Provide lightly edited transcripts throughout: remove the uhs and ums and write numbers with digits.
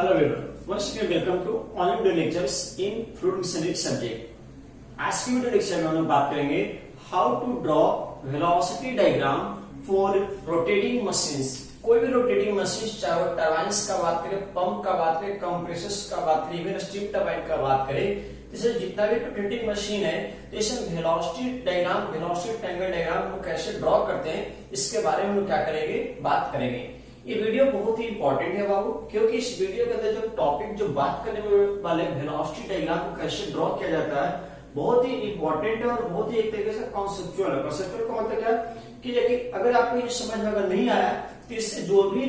Hello everyone, once again welcome to online video lectures in fluid mechanics subject. आज की video lecture में हम लोग बात करेंगे how to draw velocity diagram for rotating machines. कोई भी रोटेटिंग मशीन, चाहे वो टरबाइन्स का बात करें, पंप का बात करें, कंप्रेसर्स का बात करें, इवन स्टीम टरबाइन का बात करें, जैसे जितना भी रोटेटिंग मशीन है, जैसे velocity diagram, velocity triangle diagram हम कैसे ड्रॉ करते हैं, इसके बारे में हम क्या करेंगे, बात करेंगे। ये वीडियो बहुत ही इंपॉर्टेंट है बाबू, क्योंकि इस वीडियो के अंदर जो टॉपिक जो बात करने वाले वेलोसिटी डायग्राम को कैसे ड्रॉ किया जाता है बहुत ही इंपॉर्टेंट है और बहुत ही एक तरीके से कॉन्सेप्चुअल है। कॉन्सेप्चुअल का मतलब क्या कि लेकिन अगर आपको ये समझ में अगर नहीं आया तो इससे जो भी,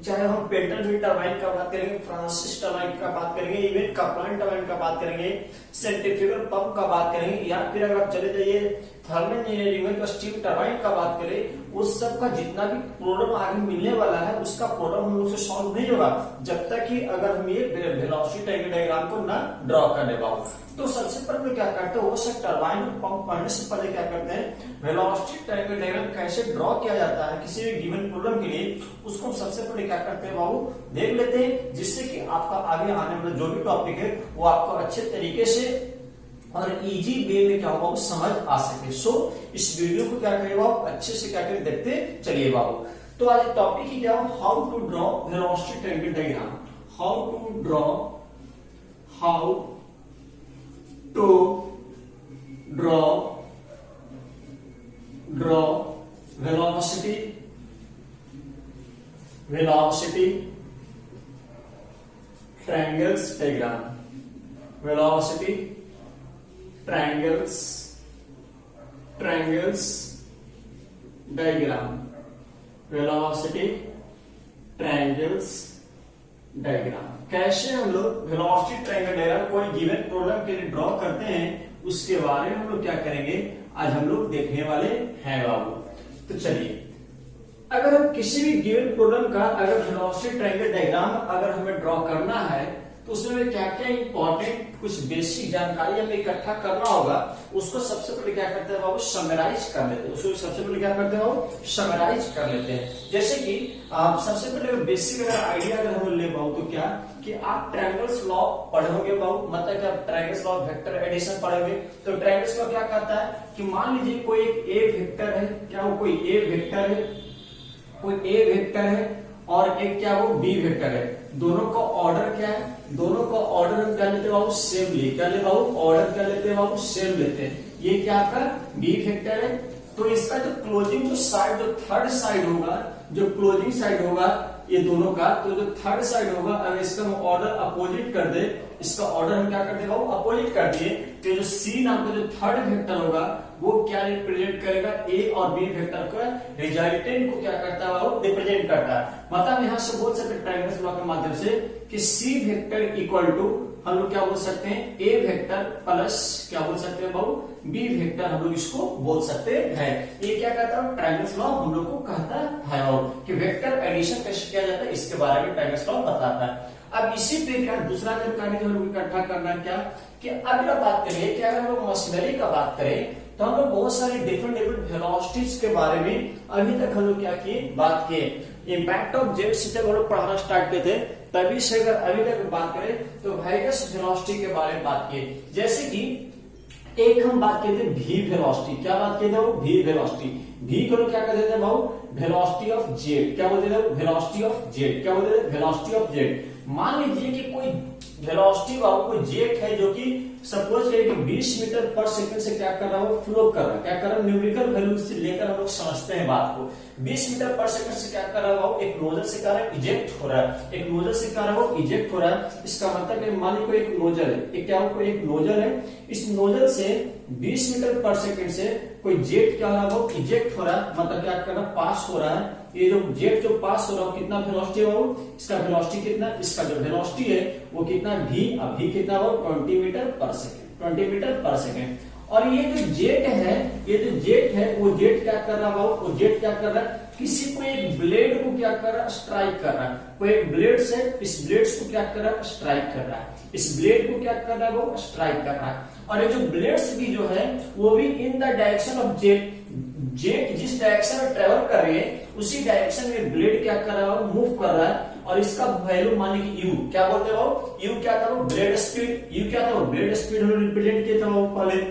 चाहे हम पेल्टन टरबाइन का बात करेंगे, फ्रांसिस टरबाइन का बात करेंगे, इवन कपलान टरबाइन का बात करेंगे, सेंट्रीफ्यूगल पंप का बात करेंगे, या फिर अगर आप चले जाइए थर्मल इंजीनियरिंग में तो स्टीम टरबाइन का बात करें, उस सब का जितना भी प्रॉब्लम आगे मिलने वाला है उसका प्रॉब्लम हम लोग से सॉल्व नहीं होगा जब तक कि अगर हम ये वेलोसिटी ट्रायंगल डायग्राम को ना ड्रॉ करने पाओ। तो सबसे पहले क्या करते हैं, वो सब टरबाइन और पंप पढ़ने से पहले क्या करते हैं, वेलोसिटी ट्रायंगल डायग्राम कैसे ड्रॉ किया जाता है किसी भी गिवन प्रॉब्लम के लिए, उसको हम सबसे पहले क्या करते हैं बाबू देख लेते हैं, जिससे कि आपका आगे आने वाला जो भी टॉपिक है वो आपको अच्छे तरीके से और इजी वे में क्या होगा वो समझ आ सके। सो इस वीडियो को क्या करेगा आप अच्छे से क्या करें देखते चलिए बाबू। तो आज टॉपिक ही क्या हो, how to draw velocity triangle diagram. How to draw velocity triangles diagram, velocity triangles diagram, velocity triangles diagram। कैसे हम लोग वेलोसिटी ट्रायंगल डायग्राम कोई गिवन प्रॉब्लम के लिए ड्रॉ करते हैं उसके बारे में हम लोग क्या करेंगे आज हम लोग देखने वाले हैं बाबू। तो चलिए, अगर हम किसी भी गिवन प्रॉब्लम का अगर वेलोसिटी ट्रायंगल डायग्राम अगर हमें ड्रॉ करना है तो उसमें क्या क्या इंपॉर्टेंट कुछ बेसिक जानकारी हमें इकट्ठा करना होगा, उसको सबसे पहले क्या करते हैं बाबू समराइज कर लेते हैं। उसको सबसे पहले क्या करते हैं बाबू समराइज कर लेते हैं। जैसे कि सबसे पहले बेसिक अगर आइडिया अगर हम ले बाबू तो क्या कि आप ट्रायंगल्स लॉ पढ़ोगे बाबू, मतलब कि आप ट्रायंगल्स लॉ वेक्टर एडिशन पढ़ोगे। तो ट्रायंगल्स लॉ क्या कहता है कि मान लीजिए कोई एक ए वेक्टर है, क्या वो कोई ए वेक्टर है, कोई ए वेक्टर है और एक क्या वो बी वेक्टर है। दोनों का ऑर्डर क्या है, दोनों का ऑर्डर हम क्या लेते हैं बाबू सेम ले, क्या ले बाबू ऑर्डर क्या लेते हैं बाबू सेम लेते हैं। ये क्या आपका बी वेक्टर है, तो इसका जो क्लोजिंग जो साइड जो थर्ड साइड होगा, जो क्लोजिंग साइड होगा ये दोनों का, तो जो थर्ड साइड होगा अगर इसका हम ऑर्डर अपोजिट कर दे, इसका ऑर्डर हम क्या कर दे बाबू अपोजिट कर दिए, तो जो सी नाम का जो थर्ड वेक्टर होगा वो क्या रिप्रेजेंट करेगा, ए और बी वेक्टर का रिजल्टेंट को क्या करता है वो रिप्रेजेंट करता है। मतलब यहां से बोल सकते ट्रायंगल्स लॉ के माध्यम से कि सी वेक्टर इक्वल टू हम लोग क्या बोल सकते हैं ए वेक्टर प्लस क्या बोल सकते हैं बाबू बी वेक्टर, हम लोग इसको बोल सकते हैं। ये क्या कहता है ट्रायंगल्स लॉ हम लोग को कहता है बाबू कि वेक्टर एडिशन कैसे किया जाता है, इसके बारे में ट्रायंगल्स लॉ बताता है। अब इसी पे क्या दूसरा जानकारी जो हम लोग इकट्ठा करना क्या कि अब जब बात करें कि अगर हम लोग मशीनरी का बात करें तो हम लोग बहुत सारी डिफरेंट वेलोसिटीज के बारे में अभी तक हम लोग क्या किए बात किए। इम्पैक्ट ऑफ जेट से जब हम लोग पढ़ाना स्टार्ट किए थे तभी से अगर अभी तक बात करें तो वेरियस वेलोसिटी के बारे में बात किए। जैसे कि एक हम बात किए थे भी वेलोसिटी, क्या बात किए थे वो भी वेलोसिटी, भी को क्या कहते थे बाबू वेलोसिटी ऑफ जेट, क्या बोलते थे वेलोसिटी ऑफ जेट, क्या बोलते थे वेलोसिटी ऑफ जेट। मान लीजिए कि कोई वेलोसिटी बाबू कोई जेट है जो कि सपोज करें कि 20 मीटर पर सेकंड से क्या कर रहा है वो फ्लो कर रहा है, क्या कर रहा है न्यूमेरिकल वैल्यू से लेकर हम लोग समझते हैं बात को। 20 मीटर पर सेकंड से क्या कर रहा है वो एक नोजल से क्या इजेक्ट हो रहा है, एक नोजल से क्या वो इजेक्ट हो रहा है। इसका मतलब है मान लीजिए एक नोजल है, एक क्या कोई एक नोजल है, इस नोजल से 20 मीटर पर सेकंड से कोई जेट क्या हो रहा है वो इजेक्ट हो रहा है, मतलब क्या कर रहा है पास हो रहा है। ये जो जेट जो पास हो रहा है कितना वेलोसिटी है वो, इसका वेलोसिटी कितना, इसका जो वेलोसिटी है वो कितना भी, अभी कितना वो 20 मीटर पर सेकंड, 20 मीटर पर सेकंड। और ये जो जेट है, ये जो जेट है वो जेट क्या कर रहा है वो जेट क्या कर रहा है किसी को एक ब्लेड को क्या कर रहा है स्ट्राइक कर रहा है, कोई एक ब्लेड से इस ब्लेड को क्या कर रहा है स्ट्राइक कर रहा है, इस ब्लेड को क्या कर रहा है वो स्ट्राइक कर रहा है। और ये जो ब्लेड्स भी जो है वो भी in the direction of jet, jet जिस डायरेक्शन में ट्रेवल कर रही है उसी डायरेक्शन में ब्लेड क्या कर रहा है मूव कर रहा है। और इसका वैल्यू मान लीजिए यू, क्या बोलते हैं वो, यू क्या था वो ब्लेड स्पीड, यू क्या था वो ब्लेड स्पीड हम रिप्रेजेंट किया था वो पहले।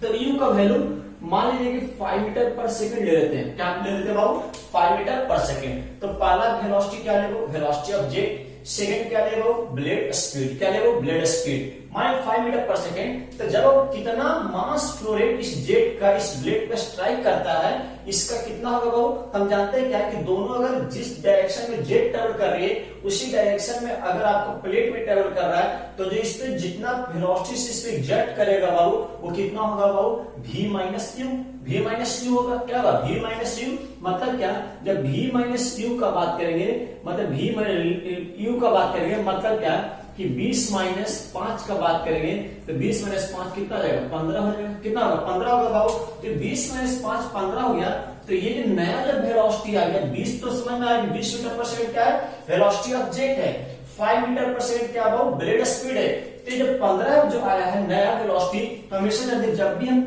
तो यू का वैल्यू मान लीजिए कि 5 मीटर पर सेकंड ले लेते हैं, क्या ले लेते हैं बाबू 5 मीटर पर सेकंड। तो पहला वेलोसिटी क्या ले वो वेलोसिटी ऑफ जेट, सेकंड क्या ले वो ब्लेड स्पीड, क्या ले वो ब्लेड स्पीड माइनस 5 मीटर पर सेकंड। तो जब कितना मास फ्लो रेट इस जेट का इस ब्लेड पे स्ट्राइक करता है, इसका कितना होगा बाबू, हम जानते हैं क्या कि दोनों अगर जिस डायरेक्शन में जेट ट्रेवल कर रही है उसी डायरेक्शन में अगर आपको प्लेट में ट्रेवल कर रहा है तो जो इस पे जितना वेलोसिटी से इस पे एग्जर्ट करेगा बाबू वो कितना होगा बाबू v minus you, v minus you होगा, क्या होगा v माइनस यू। मतलब क्या, जब v माइनस यू का बात करेंगे मतलब v माइनस यू का बात करेंगे मतलब क्या कि 20 माइनस 5 का बात करेंगे तो 20 माइनस 5 कितना आ जाएगा 15 हो जाएगा, कितना होगा 15 होगा बाबू। तो 20 माइनस 5 15 हो गया। तो ये जो नया जब वेलोसिटी आ गया 20 तो समझ में आया 20 मीटर पर सेकंड क्या है वेलोसिटी ऑफ जेट है, 5 मीटर पर सेकंड क्या बाबू ब्लेड स्पीड है। तो जो 15 जो आया है नया वेलोसिटी, तो हमेशा जब भी हम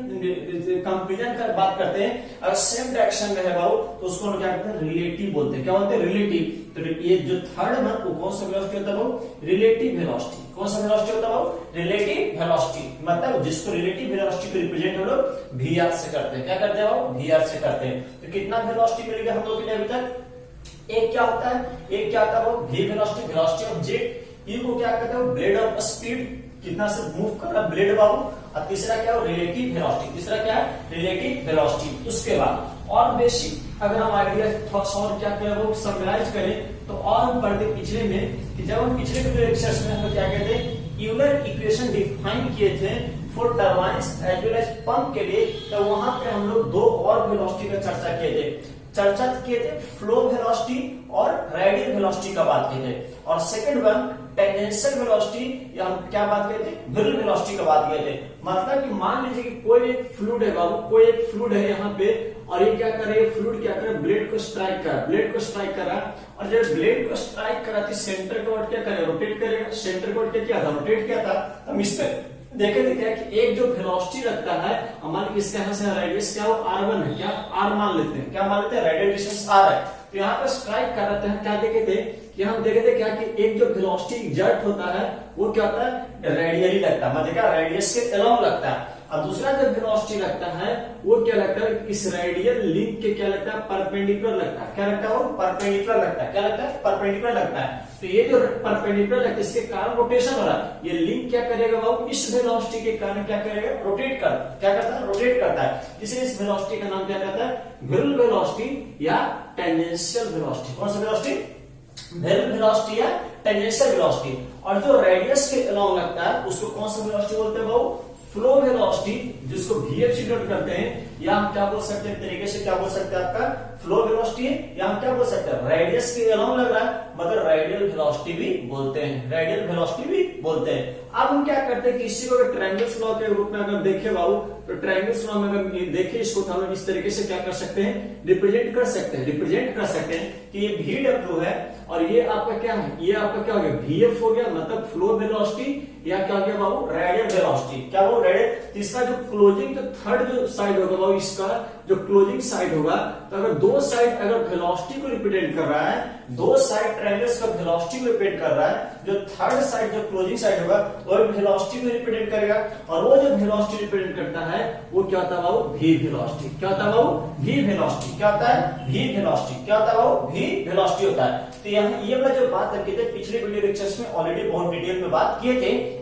कंपैरिजन का बात करते हैं अगर सेम डायरेक्शन में है बाबू तो उसको हम क्या कहते हैं रिलेटिव बोलते हैं, क्या बोलते हैं रिलेटिव। तो ये जो थर्ड है वो कौन सा वेलोसिटी होता है बाबू रिलेटिव वेलोसिटी, कौन सा वेलोसिटी होता है बाबू रिलेटिव वेलोसिटी। मतलब जिसको रिलेटिव वेलोसिटी को रिप्रेजेंट हम लोग वीआर से करते हैं, क्या करते हैं बाबू वीआर से करते हैं। तो कितना वेलोसिटी मिल गया हम लोग के अभी तक, एक क्या होता है, एक क्या होता है वो V velocity, velocity of jet. U को क्या कहते हैं ब्लेड ऑफ स्पीड, कितना से मूव कर रहा ब्लेड बाबू। और तीसरा क्या है रिलेटिव वेलोसिटी, तीसरा क्या है रिलेटिव वेलोसिटी। उसके बाद और बेसिक अगर हम आइडिया थोड़ा सा और क्या करें वो समराइज करें तो और हम पढ़ते पिछले में कि जब हम पिछले के लेक्चर्स में हम क्या कहते हैं यूलर इक्वेशन डिफाइन किए थे for turbines as well as pump के लिए। तो वहां पे हम लोग दो और वेलोसिटी का चर्चा किए थे फ्लो वेलोसिटी और रेडियल वेलोसिटी का बात किए थे। और सेकंड वन टेंजेंशियल वेलोसिटी या हम क्या बात किए थे विरल वेलोसिटी का बात किए थे। मतलब कि मान लीजिए कि कोई एक फ्लूइड है बाबू, कोई एक फ्लूइड है यहाँ पे और ये क्या कर रहा है फ्लूइड क्या कर रहा है ब्लेड को स्ट्राइक कर रहा है और जब ब्लेड को स्ट्राइक करा तो सेंटर को क्या करेगा रोटेट करेगा, सेंटर को क्या था रोटेट किया था। हम इस पे देखे थे क्या कि एक जो वेलोसिटी रखता है हमारे इसके यहाँ से रेडियस क्या वो r1 है, क्या r मान लेते हैं, क्या मान लेते हैं रेडियल डिस्टेंस r है। तो यहाँ पे स्ट्राइक कर रहे हैं क्या देखे थे कि हम देखे थे क्या कि एक जो वेलोसिटी एग्जर्ट होता है वो क्या होता है रेडियली लगता है, मतलब क्या रेडियस के अलोंग लगता है। और दूसरा जो वेलोसिटी लगता है वो क्या लगता है इस रेडियल लिंक के क्या लगता है परपेंडिकुलर लगता है, क्या लगता है वो परपेंडिकुलर लगता है, क्या लगता है परपेंडिकुलर लगता है। तो ये जो परपेंडिकुलर लगता है इसके कारण रोटेशन हो रहा है, ये लिंक क्या करेगा वो इस वेलोसिटी के कारण क्या करेगा क्या करता है रोटेट करता है। इसलिए इस वेलोसिटी का नाम क्या कहता है विरल वेलोसिटी या टेंजेंशियल वेलोसिटी। कौन सा वेलोसिटी विरल वेलोसिटी या टेंजेंशियल वेलोसिटी। और जो रेडियस के अलोंग लगता है उसको कौन सा वेलोसिटी बोलते हैं बाबू फ्लो वेलोसिटी, जिसको VF से डिनोट करते हैं। या हम क्या बोल सकते हैं तरीके से क्या बोल सकते हैं आपका फ्लो वेलोसिटी है, या हम क्या बोल सकते हैं रेडियस के अलोंग लग रहा है मतलब रेडियल वेलोसिटी भी बोलते हैं, रेडियल वेलोसिटी भी बोलते हैं। अब हम क्या करते हैं किसी को ट्रायंगल्स लॉ के रूप में अगर देखे बाबू तो ट्रायंगल्स लॉ में अगर देखे इसको तो हम लोग इस तरीके से क्या कर सकते हैं रिप्रेजेंट कर सकते हैं कि ये VW है और ये आपका क्या है, ये आपका क्या हो गया VF हो गया मतलब फ्लो वेलोसिटी या क्या हो गया बाबू रेडियल वेलोसिटी, क्या वो रेडियल। तीसरा जो क्लोजिंग जो थर्ड जो साइड होगा बाबू इसका जो क्लोजिंग साइड होगा तो अगर दो साइड अगर वेलोसिटी को रिप्रेजेंट कर रहा है, दो साइड ट्रायंगल्स का वेलोसिटी को रिप्रेजेंट कर रहा है, जो थर्ड साइड जो क्लोजिंग साइड होगा वो वेलोसिटी को रिप्रेजेंट करेगा। और वो जो वेलोसिटी रिप्रेजेंट करता है वो क्या होता है बाबू v वेलोसिटी, क्या होता है बाबू v वेलोसिटी, क्या होता है v वेलोसिटी, क्या होता है बाबू v वेलोसिटी होता है। तो यहाँ ये वाला जो बात रखी थी पिछले वीडियो लेक्चर्स में ऑलरेडी बहुत डिटेल में बात किए थे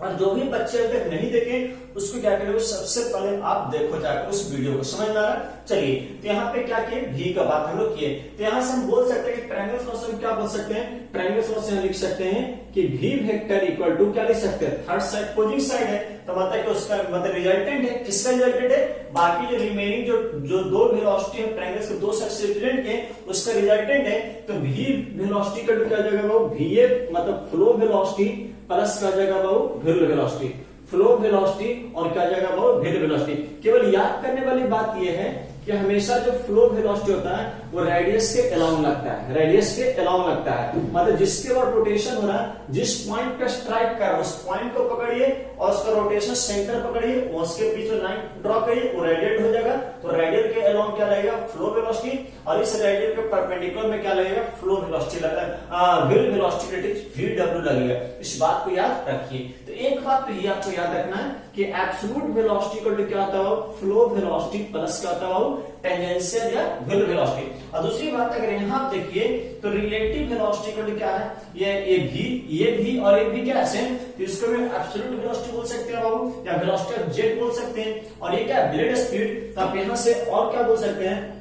और जो भी बच्चे अभी तक नहीं देखे उसको क्या करेंगे सबसे पहले आप देखो जाकर उस वीडियो को समझ में आ रहा। चलिए तो यहाँ पे क्या किए v का बात हम लोग किए तो यहाँ से हम बोल सकते हैं कि ट्रायंगल फ्लो से क्या बोल सकते हैं ट्रायंगल फ्लो से लिख सकते हैं कि v वेक्टर इक्वल टू क्या लिख सकते हैं थर्ड साइड क्लोजिंग साइड है तो मतलब कि उसका मतलब रिजल्टेंट है, किसका रिजल्टेंट है बाकी जो रिमेनिंग जो दो वेलोसिटी है ट्रायंगल्स के दो साइड से रिप्रेजेंट के उसका रिजल्टेंट है। तो v वेलोसिटी का क्या जगह वो vf मतलब फ्लो वेलोसिटी प्लस का जगह वो विरल वेलोसिटी, फ्लो वेलोसिटी और क्या जगह वो विरल वेलोसिटी। केवल याद करने वाली बात यह है कि हमेशा जो फ्लो वेलोसिटी होता है वो रेडियस के अलोंग लगता है, रेडियस के अलोंग लगता है। मतलब जिसके बाद रोटेशन हो रहा है, जिस पॉइंट पे स्ट्राइक कर रहा है उस पॉइंट को पकड़िए और उसका रोटेशन सेंटर पकड़िए, उसके बीच में लाइन ड्रॉ करिए, वो रेडियल हो जाएगा। तो रेडियल के अलोंग क्या लगेगा, फ्लो वेलोसिटी, और इस रेडियल के परपेंडिकुलर में क्या लगेगा, फ्लो वेलोसिटी लगेगा, wheel velocity that is VW लगेगा। इस बात को याद रखिए। तो एक बात तो ये आपको याद रखना है कि एब्सोल्यूट वेलोसिटी इक्वल टू क्या होता है, फ्लो वेलोसिटी प्लस क्या होता है, टेंजेंशियल या व्हील वेलोसिटी। और दूसरी बात अगर यहां आप देखिए तो रिलेटिव वेलोसिटी इक्वल टू क्या है, ये भी और ये भी क्या है, सेम। तो इसको भी एब्सोल्यूट वेलोसिटी बोल सकते हैं बाबू, या वेलोसिटी ऑफ जेट बोल सकते हैं। और ये क्या है, ब्लेड स्पीड। तो आप यहां से और क्या बोल सकते हैं,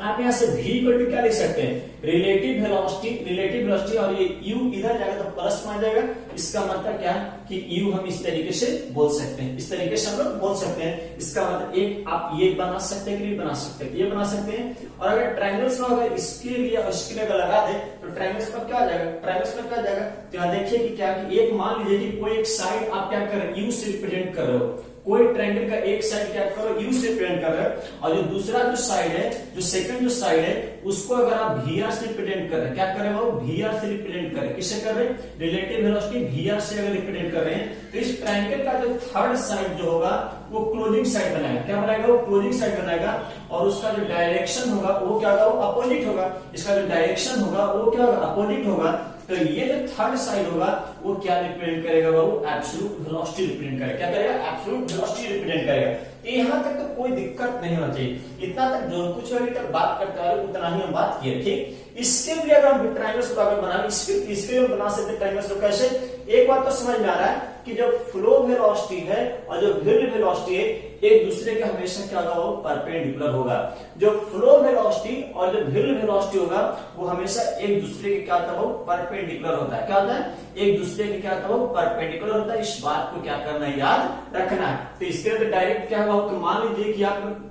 आप यहां से v इक्वल टू क्या लिख सकते हैं, रिलेटिव वेलोसिटी, और ये u इधर जाएगा तो प्लस में आ जाएगा। इसका मतलब क्या है कि u हम इस तरीके से बोल सकते हैं, इस तरीके से हम लोग बोल सकते हैं। इसका मतलब एक आप ये बना सकते हैं कि बना सकते हैं, ये बना सकते हैं। और अगर ट्रायंगल्स में अगर इसके लिए और इसके लिए अगर लगा दे तो ट्रायंगल्स में क्या आ जाएगा, ट्रायंगल्स में क्या आ जाएगा। तो यहाँ देखिए कि क्या कि एक मान लीजिए कि कोई एक साइड आप क्या कर रहे हैं, u से रिप्रेजेंट कर रहे हो, कोई ट्रायंगल का एक साइड क्या करो, u से रिप्रेजेंट कर रहे हो, और जो दूसरा जो साइड है, जो सेकंड जो साइड है, उसको अगर आप vr से रिप्रेजेंट कर रहे हैं, क्या कर रहे हो, vr से रिप्रेजेंट कर रहे हैं। किससे कर रहे हैं, रिलेटिव वेलोसिटी vr से अगर रिप्रेजेंट कर रहे हैं, तो इस ट्रायंगल का जो थर्ड साइड जो होगा वो क्लोजिंग साइड बनाएगा। क्या बनाएगा, वो क्लोजिंग साइड बनाएगा, और उसका जो डायरेक्शन होगा वो क्या होगा, वो अपोजिट होगा। इसका जो डायरेक्शन होगा वो क्या होगा, अपोजिट होगा। तो ये जो थर्ड साइड होगा वो क्या रिप्रेजेंट करेगा, वो एब्सोल्यूट वेलोसिटी रिप्रेजेंट करेगा। क्या करेगा, एब्सोल्यूट वेलोसिटी रिप्रेजेंट करेगा। यहां तक तो कोई दिक्कत नहीं होना चाहिए, इतना तक जो कुछ अभी तक बात करते हैं उतना ही हम बात किए, ठीक। इसके भी अगर हम ट्रायंगल्स को अगर बनाए, इसके भी बना सकते हैं ट्रायंगल्स को। कैसे, एक बात तो समझ में आ रहा है कि जो फ्लो वेलोसिटी है और जो व्हील वेलोसिटी है एक दूसरे के हमेशा क्या होगा, वो परपेंडिकुलर होगा। जो फ्लो वेलोसिटी और जो व्हील वेलोसिटी होगा वो हमेशा एक दूसरे के क्या होता है, वो परपेंडिकुलर होता है। क्या होता है, एक दूसरे के क्या होता है, वो परपेंडिकुलर होता है। इस बात को क्या करना है, याद रखना है। तो इसके लिए डायरेक्ट क्या होगा, मान लीजिए कि आप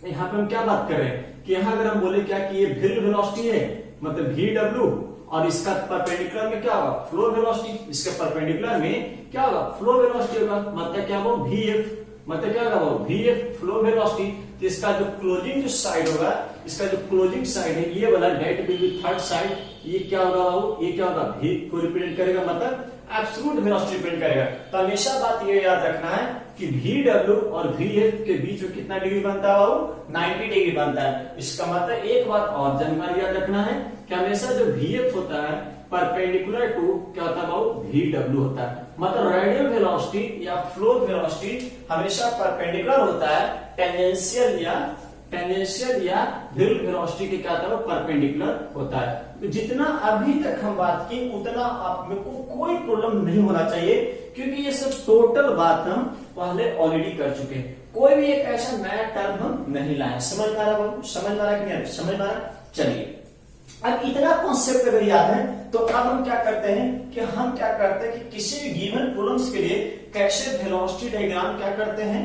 यहाँ पे हम क्या बात कर रहे हैं कि यहाँ अगर हम बोले क्या कि ये व्हील वेलोसिटी है, मतलब VW, और इसका परपेंडिकुलर में क्या होगा, फ्लो वेलोसिटी। इसके परपेंडिकुलर में क्या होगा, फ्लो वेलोसिटी होगा। मतलब क्या, वो VF, मतलब क्या होगा, वो VF फ्लो वेलोसिटी। तो इसका जो क्लोजिंग जो साइड होगा, इसका जो क्लोजिंग साइड है ये वाला that will be third side, ये क्या होगा, वो ये क्या होगा, v को रिप्रेजेंट करेगा, मतलब एब्सोल्यूट वेलोसिटी रिप्रेजेंट करेगा। तो हमेशा बात ये याद रखना है कि VW और VF के बीच में कितना डिग्री बनता है, वो 90 डिग्री बनता है। इसका मतलब एक बात और जानकारी याद रखना है कि हमेशा जो VF होता है परपेंडिकुलर टू क्या होता है, वो VW होता है। मतलब रेडियल वेलोसिटी या फ्लो वेलोसिटी हमेशा परपेंडिकुलर होता है टेंजेंशियल या व्हील वेलोसिटी के क्या होता है, परपेंडिकुलर होता है। तो जितना अभी तक हम बात की उतना आप में को कोई प्रॉब्लम नहीं होना चाहिए, क्योंकि ये सब टोटल बात हम पहले ऑलरेडी कर चुके हैं। कोई भी एक ऐसा नया टर्म हम नहीं लाए। समझ में आ रहा बाबू, समझ में आ रहा कि नहीं, समझ में आ रहा। चलिए, अब इतना कॉन्सेप्ट अगर याद है तो अब हम क्या करते हैं कि हम क्या करते हैं कि किसी भी गिवन प्रॉब्लम्स के लिए कैसे वेलोसिटी डायग्राम क्या करते हैं,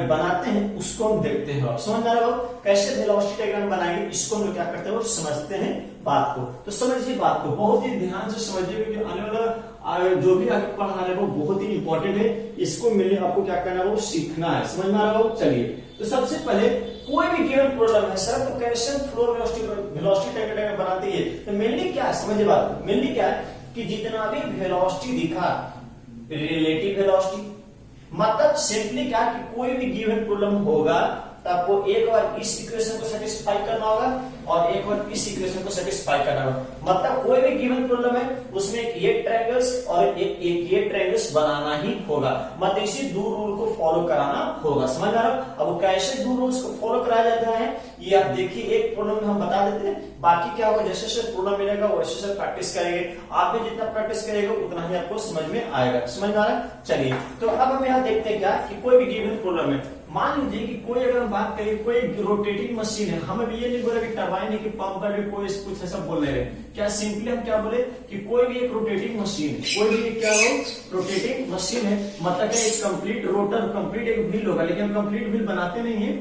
बनाते हैं, उसको हम देखते हैं। समझ आ रहा हो कैसे वेलोसिटी डायग्राम बनाएंगे, इसको हम क्या करते हैं, वो समझते हैं बात को। तो समझिए बात को, बहुत ही ध्यान से समझिए, क्योंकि आने वाला जो भी आगे पढ़ा रहे हैं वो बहुत ही इंपॉर्टेंट है। इसको मिलने आपको क्या करना है, वो सीखना है। समझ में आ रहा हो। चलिए, तो सबसे पहले कोई भी गिवन प्रॉब्लम है सर, तो कैसे फ्लो वेलोसिटी डायग्राम बनाती है, तो मेनली क्या है, समझिए बात, मेनली क्या है कि जितना भी वेलोसिटी दिखा, रिलेटिव वेलोसिटी, मतलब सिंपली क्या कि कोई भी गिवन प्रॉब्लम होगा तो आपको एक बार इस इक्वेशन को सेटिस्फाई करना होगा और एक बार इस इक्वेशन को सेटिस्फाई करना होगा। मतलब कोई भी गिवन प्रॉब्लम है उसमें एक ये ट्रायंगल्स और एक ये ट्रायंगल्स बनाना ही होगा। मतलब इसी दो रूल को फॉलो कराना होगा। समझ आ रहा। अब कैसे दो रूल्स को फॉलो कराया जाता है ये आप देखिए, एक प्रॉब्लम में हम बता देते हैं, बाकी क्या होगा जैसे जैसे प्रॉब्लम मिलेगा वैसे वैसे प्रैक्टिस करेंगे। आप भी जितना प्रैक्टिस करेगा उतना ही आपको समझ में आएगा। समझ में आ रहा है। चलिए, तो अब हम यहाँ देखते हैं क्या कि कोई भी गिवन प्रॉब्लम है, मान लीजिए कि कोई अगर हम बात करें कोई रोटेटिंग मशीन है, हम अभी ये नहीं बोले कि टरबाइन है कि पंप है, कोई कुछ ऐसा बोल रहे हैं क्या, सिंपली हम क्या बोले कि कोई भी एक रोटेटिंग मशीन है, कोई भी क्या हो रोटेटिंग मशीन है, मतलब क्या एक कंप्लीट रोटर कंप्लीट एक व्हील होगा, लेकिन हम कंप्लीट व्हील बनाते नहीं है,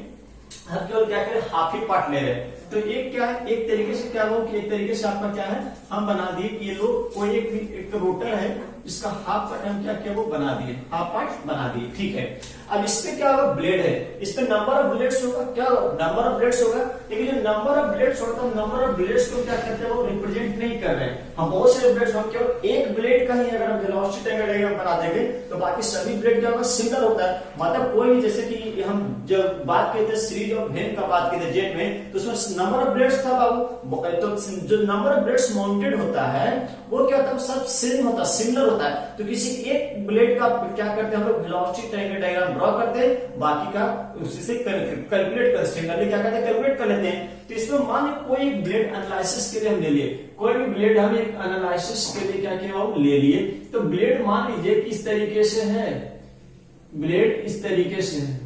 हम केवल क्या करें हाफ ही पार्ट ले रहे हैं। तो एक क्या है, एक तरीके से क्या हो कि एक तरीके से आपका क्या है हम बना दिए कि ये लोग कोई एक एक रोटर है, इसका हाफ पार्ट हम क्या किया, वो बना दिए, हाफ पार्ट बना दिए, ठीक है। अब इस पे क्या होगा, ब्लेड है, इस पे नंबर ऑफ ब्लेड्स होगा, क्या नंबर ऑफ ब्लेड्स होगा, लेकिन जो नंबर ऑफ ब्लेड्स होता है, नंबर ऑफ ब्लेड्स को क्या करते हैं, वो रिप्रेजेंट नहीं कर रहे हैं। हम बहुत सारे ब्लेड्स, हम केवल एक ब्लेड का ही अगर हम वेलोसिटी डायग्राम बना देंगे तो बाकी सभी ब्लेड क्या होगा, सिंगल होता है। मतलब कोई, जैसे कि हम जब बात करते हैं सीरीज ऑफ वेन का बात करते हैं जेट में, तो उसमें नंबर ऑफ ब्लेड्स था बाबू, तो जो नंबर ऑफ ब्लेड्स माउंटेड होता है वो क्या होता है, सब सेम होता है, सिमिलर होता है। तो किसी एक ब्लेड का क्या करते हैं हम लोग, वेलोसिटी ट्रायंगल डायग्राम ड्रॉ करते हैं, बाकी का उसी से कैलकुलेट कर सिंगल क्या कहते हैं, कैलकुलेट कर लेते हैं। तो इसमें मान कोई एक ब्लेड एनालिसिस के लिए हम ले लिए, कोई भी ब्लेड हम एक एनालिसिस के लिए क्या किया, ले लिए। तो ब्लेड मान लीजिए कि इस तरीके से है, ब्लेड इस तरीके से है,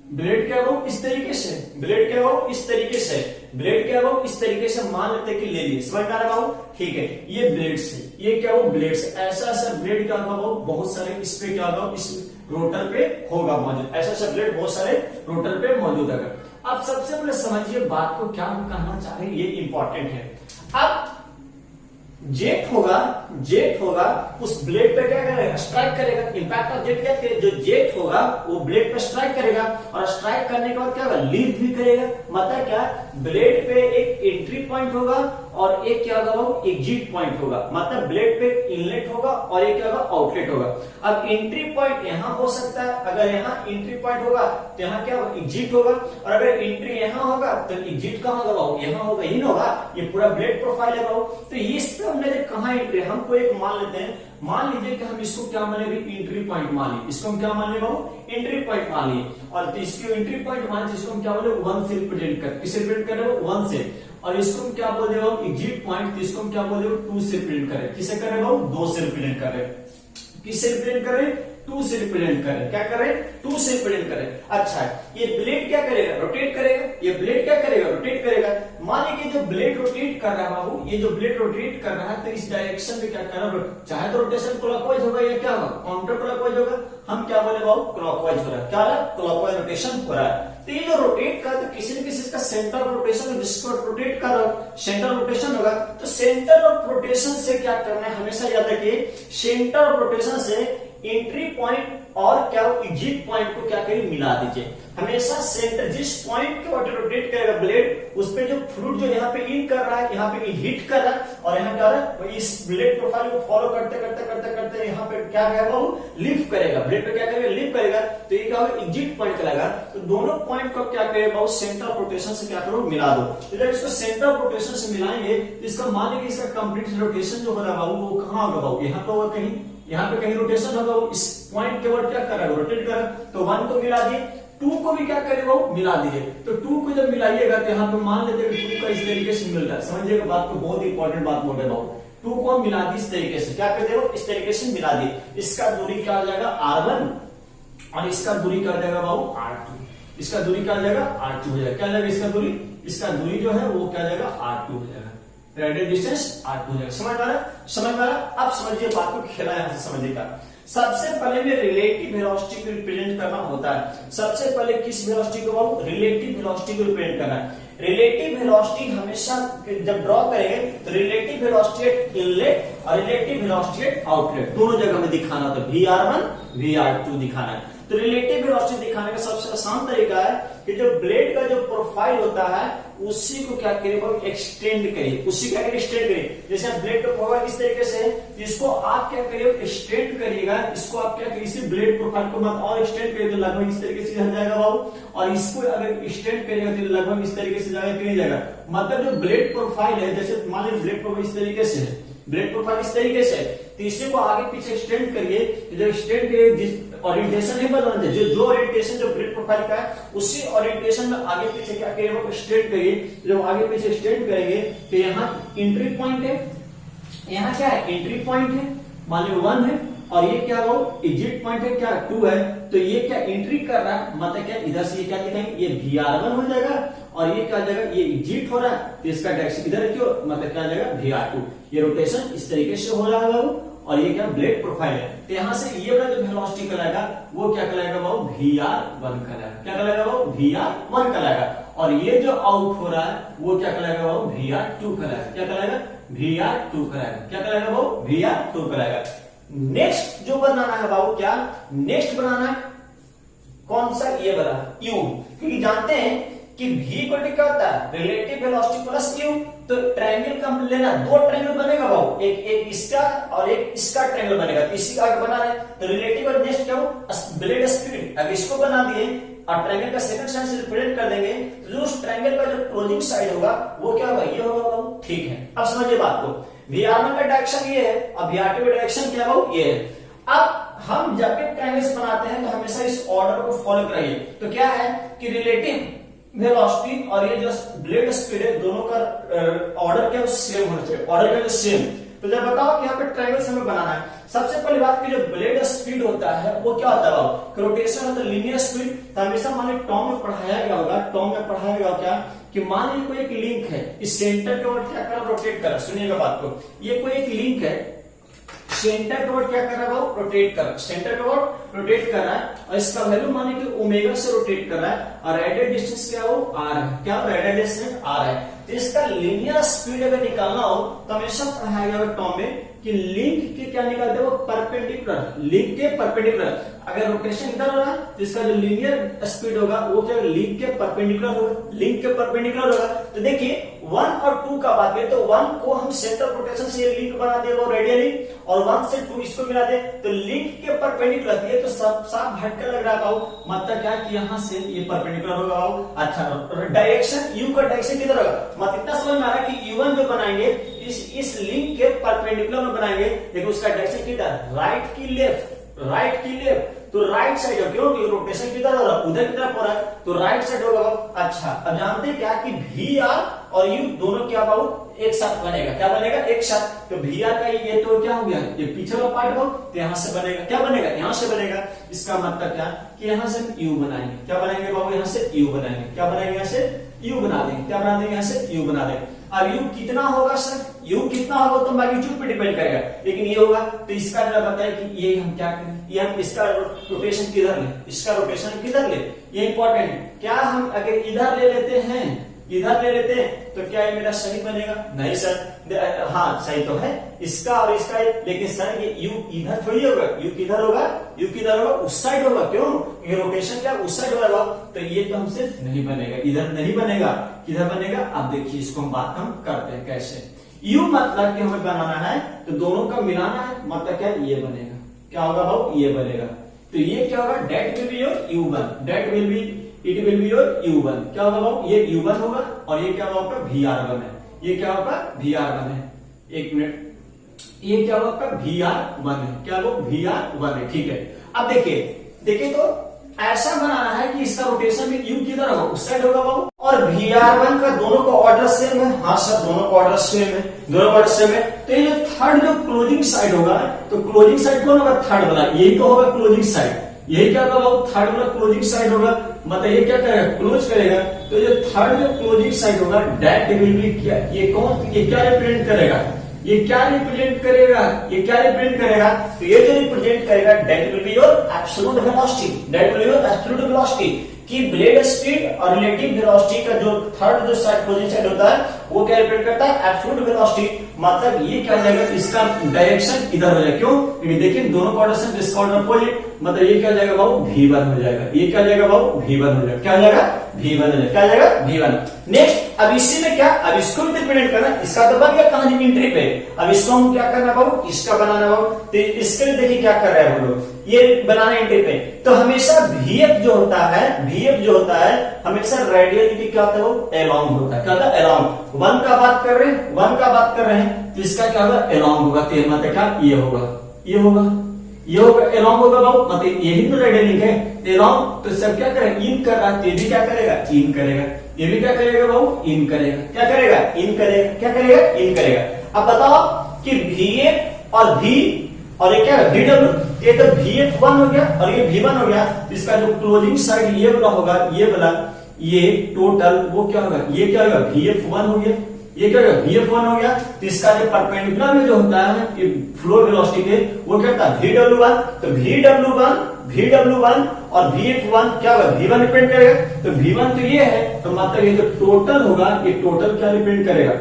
ब्लेड क्या वो इस तरीके से, ब्लेड क्या वो इस तरीके से, ब्लेड क्या वो इस तरीके से मान लेते कि ले लिए, समझ में आ रहा है, ठीक है। ये ब्लेड से, ये क्या वो ब्लेड से, ऐसा ऐसा ब्लेड क्या होगा, बहुत सारे इस पे क्या होगा, इस रोटर पे होगा मौजूद, ऐसा ऐसा ब्लेड बहुत सारे रोटर पे मौजूद है। अब सबसे पहले समझिए बात को, क्या हम कहना चाह रहे हैं, ये इंपॉर्टेंट है। अब जेट होगा उस ब्लेड पे क्या करेगा, स्ट्राइक करेगा, इंपैक्ट ऑफ जेट क्या है, जो जेट होगा वो ब्लेड पे स्ट्राइक करेगा, और स्ट्राइक करने के बाद क्या होगा, लीव भी करेगा। मतलब क्या, ब्लेड पे एक एंट्री पॉइंट होगा और एक क्या होगा, वो एग्जिट पॉइंट होगा। मतलब ब्लेड पे इनलेट होगा और एक क्या होगा, आउटलेट होगा। अब एंट्री पॉइंट यहां हो सकता है, अगर यहां एंट्री पॉइंट होगा तो यहां क्या होगा, एग्जिट होगा, और अगर एंट्री यहां होगा तो एग्जिट कहां होगा, यहां होगा, ही ना होगा। ये पूरा ब्लेड प्रोफाइल है। तो इस पे हमने कहा एंट्री, हमको एक मान लेते हैं, मान लीजिए कि हम इसको क्या मान लेंगे, एंट्री पॉइंट मान लीजिए, इसको हम क्या मान लेंगे, एंट्री पॉइंट मान लिए। और तो इसको एंट्री पॉइंट मान लीजिए, इसको हम क्या बोले, 1 से रिप्रेजेंट कर, किसे रिप्रेजेंट कर रहे हो, 1 से। और इसको हम क्या बोल रहे हो, एग्जिट पॉइंट, तो इसको हम क्या बोल रहे हो, 2 से रिप्रेजेंट कर रहे हैं। किसे कर रहे हो, 2 से रिप्रेजेंट कर रहे हैं। किससे रिप्रेजेंट कर रहे हैं, 2 से रिप्रेजेंट कर रहे हैं। क्या कर रहे हैं, 2 से रिप्रेजेंट कर रहे हैं। अच्छा, ये ब्लेड क्या करेगा, रोटेट करेगा, ये ब्लेड क्या करेगा, रोटेट करेगा। मान लीजिए जो ब्लेड रोटेट कर रहा है बाबू, ये जो ब्लेड रोटेट कर रहा है, तो इस डायरेक्शन में क्या कर रहा है, चाहे तो रोटेशन क्लॉकवाइज होगा या क्या होगा, काउंटर क्लॉकवाइज होगा। हम क्या बोले बाबू, क्लॉकवाइज हो रहा है, क्या हो रहा है, क्लॉकवाइज रोटेशन हो रहा है। तो ये जो रोटेट कर, तो किसी न किसी का सेंटर ऑफ रोटेशन, जिसको रोटेट कर रहा है, सेंटर ऑफ रोटेशन होगा। तो सेंटर ऑफ रोटेशन से क्या करना है, हमेशा याद रखिए, सेंटर ऑफ रोटेशन से एंट्री पॉइंट और क्या एग्जिट पॉइंट को क्या करिए, मिला दीजिए। हमेशा सेंटर, जिस पॉइंट के ऊपर रोटेट करेगा ब्लेड, उस पे जो फ्लूइड जो यहाँ पे इन कर रहा है, यहाँ पे हिट कर रहा है, और यहाँ क्या रहा है, इस ब्लेड प्रोफाइल को फॉलो करते करते करते करते यहाँ पे क्या करेगा, वो लिफ्ट करेगा, ब्लेड पे क्या करेगा, लिफ्ट करेगा। तो ये क्या होगा, एग्जिट पॉइंट कहलाएगा। तो दोनों पॉइंट को क्या करेगा, वो सेंटर ऑफ रोटेशन से क्या करो, मिला दो। तो जब इसको सेंटर ऑफ रोटेशन से मिलाएंगे तो इसका मान लीजिए इसका कंप्लीट रोटेशन जो हो रहा है बाबू, वो कहाँ होगा बाबू, यहाँ पे होगा, कहीं यहाँ पे कहीं रोटेशन होगा, वो इस पॉइंट के ऊपर क्या कर रहा है, रोटेट कर रहा है। तो 1 को मिला दिए, 2 को भी क्या करेगा, मिला दीजिए। तो 2 को जब मिलाइएगा तो यहाँ पे मान लेते हैं 2 का इस तरीके से मिल रहा है। समझिएगा बात को, बहुत इंपॉर्टेंट बात बोल रहे हैं। 2 को मिला दी इस तरीके से, क्या कर देगा, इस तरीके से मिला दी। इसका दूरी क्या हो जाएगा, R1, और इसका दूरी क्या हो जाएगा बाबू, R2। इसका दूरी क्या हो जाएगा, R2 हो जाएगा। क्या जाएगा इसका दूरी, इसका दूरी जो है वो क्या जाएगा, R2 हो जाएगा। रेडियल डिस्टेंस R2 हो जाएगा। समझ में आ रहा, समझ में आ रहा। अब समझिए बात को, खेला यहां से समझिएगा। सबसे पहले में रिलेटिव वेलोसिटी को रिप्रेजेंट करना होता है। सबसे पहले किस वेलोसिटी को, रिलेटिव वेलोसिटी को रिप्रेजेंट करना है। रिलेटिव वेलोसिटी हमेशा जब ड्रॉ करेंगे तो रिलेटिव वेलोसिटी एट इनलेट और रिलेटिव वेलोसिटी एट आउटलेट दोनों जगह में दिखाना होता है। VR1 VR2 दिखाना है। तो रिलेटिव वेलोसिटी दिखाने का सबसे आसान तरीका है कि जो ब्लेड का जो प्रोफाइल होता है उसी को क्या करिए, एक्सटेंड करिए, उसी का एक्सटेंड करिए। जैसे आप ब्लेड का प्रोफाइल इस तरीके से, इसको आप क्या करिए, एक्सटेंड करिएगा। इसको आप क्या करिए, इसी ब्लेड प्रोफाइल को मत और एक्सटेंड करिए तो लगभग इस तरीके से जाएगा बाबू, और इसको अगर एक्सटेंड करिएगा तो लगभग इस तरीके से जाएगा कि नहीं जाएगा। मतलब जो ब्लेड प्रोफाइल है, जैसे मान लीजिए ब्लेड प्रोफाइल इस तरीके से है, ब्लेड प्रोफाइल इस तरीके से, तो इसी को आगे पीछे एक्सटेंड करिए। जब एक्सटेंड करिए, जिस ओरिएंटेशन नहीं बदलना चाहिए, जो ओरिएंटेशन जो ब्लेड प्रोफाइल का है उसी ओरिएंटेशन में आगे पीछे क्या करिए, वो एक्सटेंड करिए। जब आगे पीछे एक्सटेंड करेंगे तो यहाँ एंट्री पॉइंट है, यहाँ क्या है, एंट्री पॉइंट है, मान लो 1 है, और ये क्या हो, एग्जिट पॉइंट है, क्या 2 है। तो ये क्या एंट्री कर रहा है, मतलब क्या इधर से ये क्या दिखाएंगे, ये VR1 हो जाएगा, और ये क्या जाएगा, ये एग्जिट हो रहा है, तो इसका डायरेक्शन इधर क्यों, मतलब क्या जाएगा, VR2। ये रोटेशन इस तरीके से हो रहा है बाबू, और ये क्या ब्लेड प्रोफाइल है। तो यहां से ये वाला जो वेलोसिटी कहलाएगा वो क्या कहलाएगा बाबू, VR1 कहलाएगा। क्या कहलाएगा बाबू, VR1 कहलाएगा। और ये जो आउट हो रहा है वो क्या कहलाएगा बाबू, VR2 कहलाएगा। क्या कहलाएगा, VR2 कराएगा। क्या कराएगा बाबू? VR2 कराएगा। नेक्स्ट जो बनाना है बाबू, क्या नेक्स्ट बनाना है? कौन सा? ये बना U, क्योंकि जानते हैं कि V को क्या होता है? Relative velocity plus U। तो ट्रायंगल का लेना, दो ट्रायंगल बनेगा बाबू, एक इसका और एक इसका ट्रायंगल बनेगा। इसी का बना रहे तो रिलेटिव और नेक्स्ट क्या हो? Blade speed. अब इसको बना दिए और ट्रायंगल का सेकंड साइड से रिप्रेजेंट कर देंगे, तो जो उस ट्रायंगल का जो क्लोजिंग साइड होगा वो क्या होगा? ये होगा बाबू। ठीक है, अब समझिए बात को। VR1 का डायरेक्शन ये है और VR2 का डायरेक्शन क्या बाबू? ये है। अब हम जब भी ट्रायंगल्स बनाते हैं तो हमेशा इस ऑर्डर को फॉलो कराइए। तो क्या है कि रिलेटिव वेलोसिटी और ये जो ब्लेड स्पीड है, दोनों का ऑर्डर क्या सेम होना चाहिए। ऑर्डर क्या सेम। तो जब बताओ कि यहाँ पे ट्रायंगल्स हमें बनाना है, सबसे पहली बात की जो ब्लेड स्पीड होता है वो क्या होता है? रोटेशन होता है लीनियर स्पीड। तो हमेशा मान लीजिए टॉम में पढ़ाया गया होगा, टॉम में पढ़ाया गया क्या कि मान लीजिए कोई एक लिंक है, इस सेंटर के ओर क्या कर रोटेट कर। सुनिएगा बात को, ये कोई एक लिंक है, सेंटर के ओर क्या कर रहा है? रोटेट कर रहा है। सेंटर के ओर रोटेट कर रहा है और इसका वैल्यू माने कि ओमेगा से रोटेट कर रहा है और रेडियल डिस्टेंस क्या हो? आर है। क्या रेडियल डिस्टेंस आर है। तो इसका लीनियर स्पीड अगर निकालना हो तो हमेशा पढ़ाया गया टॉम में कि लिंक के क्या निकालते हैं? वो परपेंडिकुलर, लिंक के परपेंडिकुलर। अगर रोटेशन इधर हो रहा है तो इसका जो लीनियर स्पीड होगा वो क्या? लिंक के परपेंडिकुलर होगा। लिंक के परपेंडिकुलर होगा। तो देखिए 1 और 2 का बात करें तो 1 को हम सेंटर ऑफ रोटेशन से लिंक बना दे वो रेडियली, और 1 से 2 इसको मिला दे तो लिंक के परपेंडिकुलर। ये तो सब साफ भटका लग रहा है, मतलब क्या कि यहाँ से ये परपेंडिकुलर होगा। अच्छा, डायरेक्शन U का डायरेक्शन किधर होगा? मतलब इतना समझ में आ रहा है कि U1 जो बनाएंगे इस लिंक के परपेंडिकुलर में बनाएंगे, लेकिन उसका डायरेक्शन किधर? राइट की लेफ्ट, राइट की लेफ्ट। तो राइट साइड है, क्यों? रोटेशन किधर हो रहा है? उधर की तरफ हो रहा है, तो राइट साइड होगा। अच्छा, अब जानते हैं क्या कि VR और U दोनों क्या बाबू? एक साथ बनेगा। क्या बनेगा? एक साथ। तो VR का ये तो क्या हो गया? ये पीछे का पार्ट हो, तो यहाँ से बनेगा। क्या बनेगा? यहाँ से बनेगा। इसका मतलब क्या कि यहाँ से U बनाएंगे। क्या बनाएंगे बाबू? यहाँ से U बनाएंगे। क्या बनाएंगे? यहाँ से U बना देंगे। क्या बना देंगे? यहाँ से U बना देंगे। अब U कितना होगा सर? U कितना होगा तो मैग्नीट्यूड पे डिपेंड करेगा, लेकिन ये होगा तो इसका जरा बताए कि ये हम क्या करें? ये हम इसका रोटेशन किधर ले? इसका रोटेशन किधर ले? ये इंपॉर्टेंट है। क्या हम अगर इधर ले लेते हैं, इधर ले लेते हैं तो क्या ये मेरा सही बनेगा? नहीं सर। हाँ सही तो है इसका और इसका, लेकिन सर ये U इधर थोड़ी होगा। U किधर होगा? U किधर होगा? उस साइड होगा। क्यों? ये रोटेशन क्या उस साइड होगा, तो ये तो हमसे नहीं बनेगा, इधर नहीं बनेगा। किधर बनेगा? अब देखिए इसको हम बात हम करते हैं कैसे। U मतलब कि हमें बनाना है तो दोनों का मिलाना है, मतलब क्या? ये बनेगा। क्या होगा बाबू? ये बनेगा। तो ये क्या होगा? That will be your U1, that will be, it will be your U1। क्या होगा बाबू? ये U1 होगा और ये क्या होगा? VR1 है। ये क्या होगा? VR1 है। एक मिनट, ये क्या होगा? आपका VR1 है। क्या वो? VR1 है। ठीक है, अब देखिए तो ऐसा बनाना है कि इसका रोटेशन में U किधर होगा? उस साइड होगा बाबू। और VR1 का दोनों का ऑर्डर सेम है। हाँ सर, दोनों का ऑर्डर सेम है, दोनों का ऑर्डर सेम है। तो ये जो थर्ड जो क्लोजिंग साइड होगा, तो क्लोजिंग साइड कौन होगा? थर्ड वाला, यही तो होगा क्लोजिंग साइड। यही क्या होगा बाबू? थर्ड वाला क्लोजिंग साइड होगा। मतलब ये क्या करेगा? क्लोज करेगा। तो जो थर्ड जो क्लोजिंग साइड होगा दैट विल बी क्या? ये कौन? ये क्या रिप्रेजेंट करेगा? ये क्या रिप्रेजेंट करेगा? ये क्या रिप्रेजेंट करेगा? तो ये जो रिप्रेजेंट करेगा that will be your absolute velocity. That will be your absolute velocity कि ब्लेड स्पीड और रिलेटिव वेलोसिटी का जो थर्ड जो साइड क्लोजिंग साइड होता है वो क्या रिप्रेजेंट करता है? Absolute velocity. मतलब ये क्या हो जाएगा? इसका डायरेक्शन इधर हो जाएगा। क्यों? क्योंकि देखिए दोनों का ऑर्डर सेम, इसका ऑर्डर अपोजिट। मतलब ये क्या हो जाएगा बाबू? V1 हो जाएगा। ये क्या हो जाएगा बाबू? V1 हो जाएगा। क्या हो जाएगा? V1 हो जाएगा। क्या हो जाएगा? V1। नेक्स्ट, अब इसी में क्या? अब इसको भी रिप्रेजेंट करना, इसका तो बन गया कहानी इंट्री पे। अब इसको हम क्या करना बाबू? इसका बनाना बाबू। तो इसके लिए देखिए क्या कर रहे हैं हम लोग, ये बनाना एंट्री पे। तो हमेशा VF जो होता है, VF जो होता है हमेशा रेडियलिटी क्या होता है? वो एलोंग होता है। क्या होता है? एलोंग। 1 का बात कर रहे हैं, 1 का बात कर रहे हैं, तो इसका क्या होगा? एलोंग होगा। तो मतलब क्या? ये होगा, ये होगा, ये होगा, एलोंग होगा बाबू। मतलब यही तो रेडियल लिंक है, एलोंग। तो सब क्या करेगा? इन कर रहा है, ये भी क्या करेगा? इन करेगा। ये भी क्या करेगा बाबू? इन करेगा। क्या करेगा? इन करेगा। क्या करेगा? इन करेगा। अब बताओ कि VF और V और ये क्या है? VW। ये तो VF1 हो गया और ये V1 हो गया। इसका जो क्लोजिंग साइड ये वाला होगा, ये वाला, ये टोटल वो क्या होगा? ये क्या होगा? VF1 हो गया। ये क्या होगा? VF1 हो गया। तो इसका जो परपेंडिकुलर में जो होता है ये फ्लो वेलोसिटी के, वो क्या होता है? VW1। तो VW1 और VF1 क्या होगा? V1 रिप्रेजेंट करेगा। तो V1 तो ये है, तो मतलब ये जो टोटल होगा, ये टोटल क्या रिप्रेजेंट करेगा?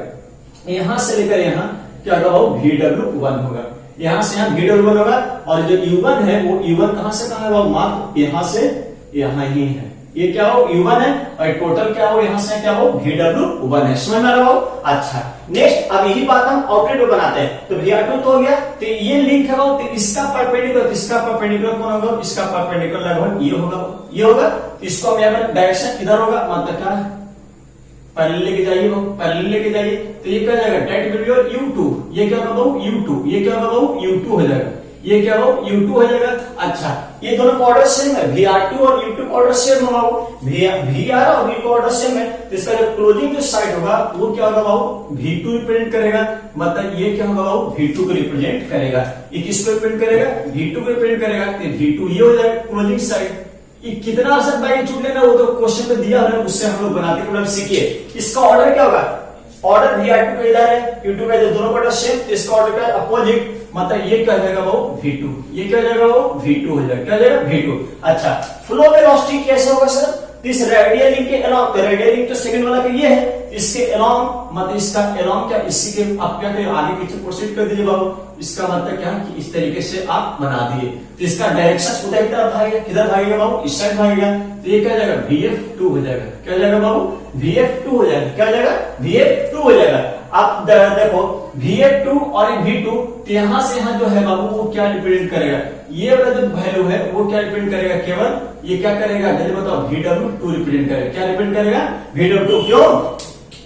यहां से लेकर यहां क्या होगा भाव VW1 होगा, यहां से यहां VW1 होगा, और जो U1 है वो U1 कहां से कहां है भाव, मात्र यहां से यहां ही है, ये क्या हो U1 है, और टोटल क्या हो यहां से क्या हो VW1 है। समझ में आ रहा हो? अच्छा, नेक्स्ट अब यही बात हम आउटलेट में बनाते हैं, तो VR2 तो हो गया, तो ये लिंक है तो इसका परपेंडिकुलर कौन होगा, इसका परपेंडिकुलर लगभग ये होगा, इसको हम यहाँ डायरेक्शन इधर होगा, मतलब क्या पहले लेके जाइए, तो ये क्या जाएगा date will be your U2, ये क्या होगा U2, ये क्या होगा U2 हो जाएगा, ये क्या हो U2 हो जाएगा। अच्छा, ये दोनों का ऑर्डर सेम है, VR2 और U2 का ऑर्डर सेम होगा, VR और V का ऑर्डर सेम है, तो इसका जो क्लोजिंग जो साइड होगा वो क्या होगा V2 रिप्रेजेंट करेगा, मतलब ये क्या होगा V2 को रिप्रेजेंट करेगा, ये किसको रिप्रेजेंट करेगा V2 को रिप्रेजेंट करेगा, तो V2 ये हो जाएगा क्लोजिंग साइड। कितना असर मैग्नीट्यूड लेना वो तो क्वेश्चन में दिया है, उससे हम लोग बनाते हैं, मतलब सीखिए इसका ऑर्डर क्या होगा, ऑर्डर VR2 का इधर है, U2 का दोनों का सेम, इसका ऑर्डर क्या है अपोजिट, मतलब ये क्या हो जाएगा V2, ये क्या हो जाएगा V2 हो जाएगा, क्या हो जाएगा V2। अच्छा, फ्लो वेलोसिटी कैसे होगा सर, इस रेडियल लिंक के अलोंग, रेडियल लिंक तो सेकंड वाला का ये है, इसके अलोंग मतलब इसका अलोंग क्या इसी के आप क्या करें आगे पीछे प्रोसीड कर दीजिए बाबू, इसका मतलब क्या कि इस तरीके से आप बना दिए, तो इसका डायरेक्शन उधर की तरफ भागेगा, किधर भागेगा बाबू इस साइड भागेगा, तो ये क्या जाएगा VF2 हो जाएगा, क्या हो जाएगा बाबू VF2 हो जाएगा, क्या हो जाएगा VF2 हो जाएगा। आप देखो VF2 और V2, तो यहां से यहां जो है बाबू वो क्या रिप्रेजेंट करेगा, ये वाला जो वैल्यू है वो क्या रिप्रेजेंट करेगा, केवल ये क्या करेगा जल्दी बताओ VW2 रिप्रेजेंट करेगा, क्या रिप्रेजेंट करेगा VW2, क्यों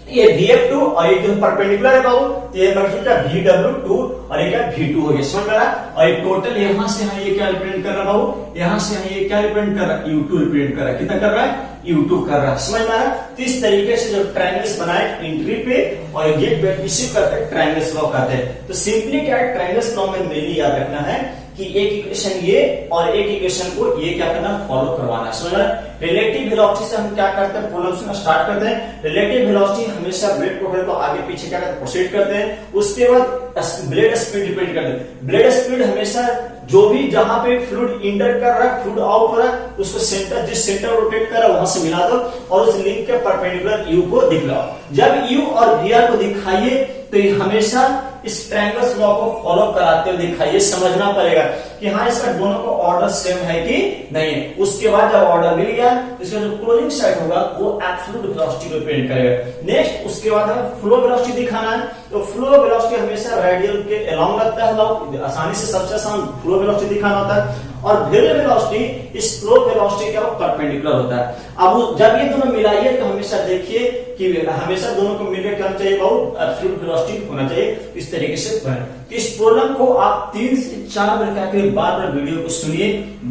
ये VF2 और ये जो परपेंडिकुलर है बाबू, तो ये VW2 और ये क्या V2 हो गया, समझ में आ रहा, और ये टोटल यहां से यहां ये क्या रिप्रेजेंट कर रहा है बाबू, यहां से यहां ये क्या रिप्रेजेंट कर रहा है U2 रिप्रेजेंट कर रहा है, कितना कर रहा है U2 कर रहा है, समझ में आ रहा। तो इस तरीके से जो ट्रायंगल्स बनाए एंट्री पे और गेट पे इसी करते हैं ट्रायंगल्स लॉ कहते हैं। तो सिंपली क्या है ट्रायंगल्स लॉ में मेनली याद रखना है कि एक इक्वेशन ये और एक इक्वेशन को ये क्या करना फॉलो करवाना है, समझ रहे। रिलेटिव वेलोसिटी से हम क्या करते हैं प्रॉब्लम्स में स्टार्ट करते हैं, रिलेटिव वेलोसिटी हमेशा ब्लेड प्रोफाइल को आगे पीछे क्या करते हैं प्रोसीड करते हैं, उसके बाद ब्लेड स्पीड डिपेंड करते हैं, ब्लेड स्पीड हमेशा जो भी जहां पे फ्लूइड इंटर कर रहा है फ्लूइड आउट हो रहा है उसको सेंटर जिस सेंटर रोटेट कर रहा है वहां से मिला दो और उस लिंक के परपेंडिकुलर U को दिखलाओ। जब U और VR को दिखाइए तो ये हमेशा इस ट्रायंगल्स लॉ को फॉलो कराते हुए दिखाइए, समझना पड़ेगा कि हाँ इसका दोनों का ऑर्डर सेम है कि नहीं है। उसके बाद जब ऑर्डर मिल गया तो इसका जो क्लोजिंग साइड होगा वो एब्सोल्यूट वेलोसिटी को रिप्रेजेंट करेगा। नेक्स्ट उसके बाद हमें फ्लो वेलोसिटी दिखाना है, तो फ्लो वेलोसिटी हमेशा रेडियल के अलोंग लगता है, आसानी से सबसे आसान फ्लो वेलोसिटी दिखाना होता है, और वेलोसिटी वेलोसिटी इस फ्लो वेलोसिटी का परपेंडिकुलर होता है। अब जब ये दोनों मिलाइए तो हमेशा देखिए कि हमेशा दोनों को मिलकर क्या चाहिए बहुत एब्सोल्यूट वेलोसिटी होना चाहिए, इस तरीके से बने। इस प्रॉब्लम को आप 3 से 4 बार क्या करिए, बार-बार वीडियो को सुनिए,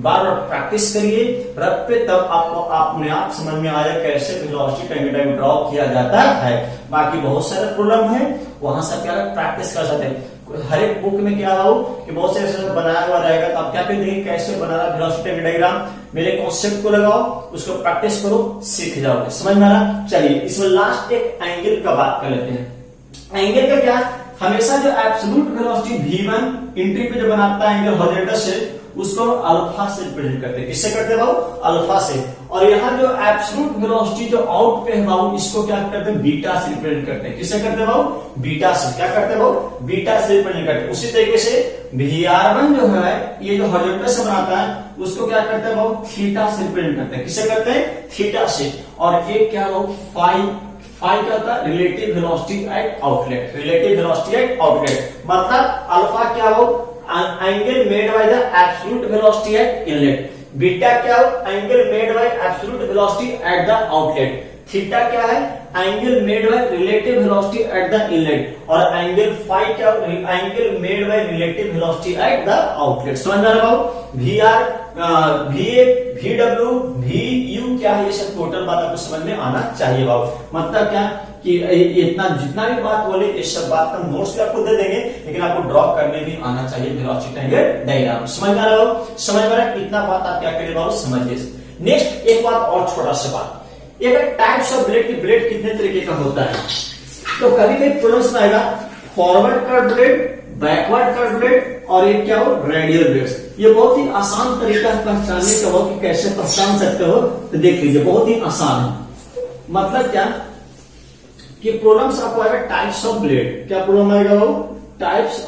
बार-बार प्रैक्टिस करिए, रब पे तब आपको अपने आप समझ में आया कैसे वेलोसिटी टाइम ड्रॉ किया जाता है। बाकी बहुत सारे प्रॉब्लम है वहां से क्या प्रैक्टिस कर सकते हैं। हर एक बुक में क्या हो कि बहुत से ऐसे बनाया हुआ रहेगा, तो आप क्या करेंगे कैसे बनाना वेलोसिटी डायग्राम, मेरे कॉन्सेप्ट को लगाओ, उसको प्रैक्टिस करो, सीख जाओगे, समझ में आ रहा। चलिए इसमें लास्ट एक एंगल का बात कर लेते हैं। एंगल का क्या, हमेशा जो एब्सोल्यूट वेलोसिटी V1 एंट्री पे जो बनाता है एंगल हॉरिजॉन्टल से उसको अल्फा से रिप्रेजेंट करते हैं, किससे करते हैं बाबू अल्फा से, और यहाँ जो एब्सोल्यूट वेलोसिटी जो आउट पे है बाबू इसको क्या करते हैं बीटा से रिप्रेजेंट करते हैं, किससे करते हैं बाबू बीटा से, क्या करते हैं बाबू बीटा से रिप्रेजेंट करते हैं। उसी तरीके से VR1 जो है ये जो हॉरिजॉन्टल से बनाता है उसको क्या करते हैं बाबू थीटा से रिप्रेजेंट करते हैं, किससे करते हैं थीटा से, और एक क्या बाबू फाई क्या होता है relative velocity at outlet, relative velocity at outlet, मतलब अल्फा क्या हो angle made by the absolute velocity at inlet, beta क्या हो angle made by absolute velocity at the outlet, theta क्या है angle made by relative velocity at the inlet, और angle phi क्या angle made by relative velocity at the outlet. समझ में आ रहा है VR VA VW VU क्या है, ये सब टोटल बात आपको समझ में आना चाहिए बाबू। मतलब क्या कि इतना जितना भी बात बोले ये सब बात का नोट्स भी आपको दे देंगे, लेकिन आपको ड्रॉ करने भी आना चाहिए वेलोसिटी एंगल डायग्राम। समझ में आ रहा हो, समझ में आ रहा है, इतना बात आप क्या करिए बाबू समझिए। नेक्स्ट एक बात और छोटा सा बात, एक टाइप्स ऑफ ब्लेड की ब्लेड कितने तरीके का होता है, तो कभी कभी प्रॉब्लम्स में आएगा forward cut blade, backward cut blade, और एक क्या हो रेडियल ब्लेड्स। ये बहुत ही आसान तरीका है पहचानने का हो कि कैसे पहचान सकते हो, तो देख लीजिए बहुत ही आसान है। मतलब क्या कि प्रॉब्लम्स आपको आएगा टाइप्स ऑफ ब्लेड। क्या प्रॉब्लम आएगा वो? Types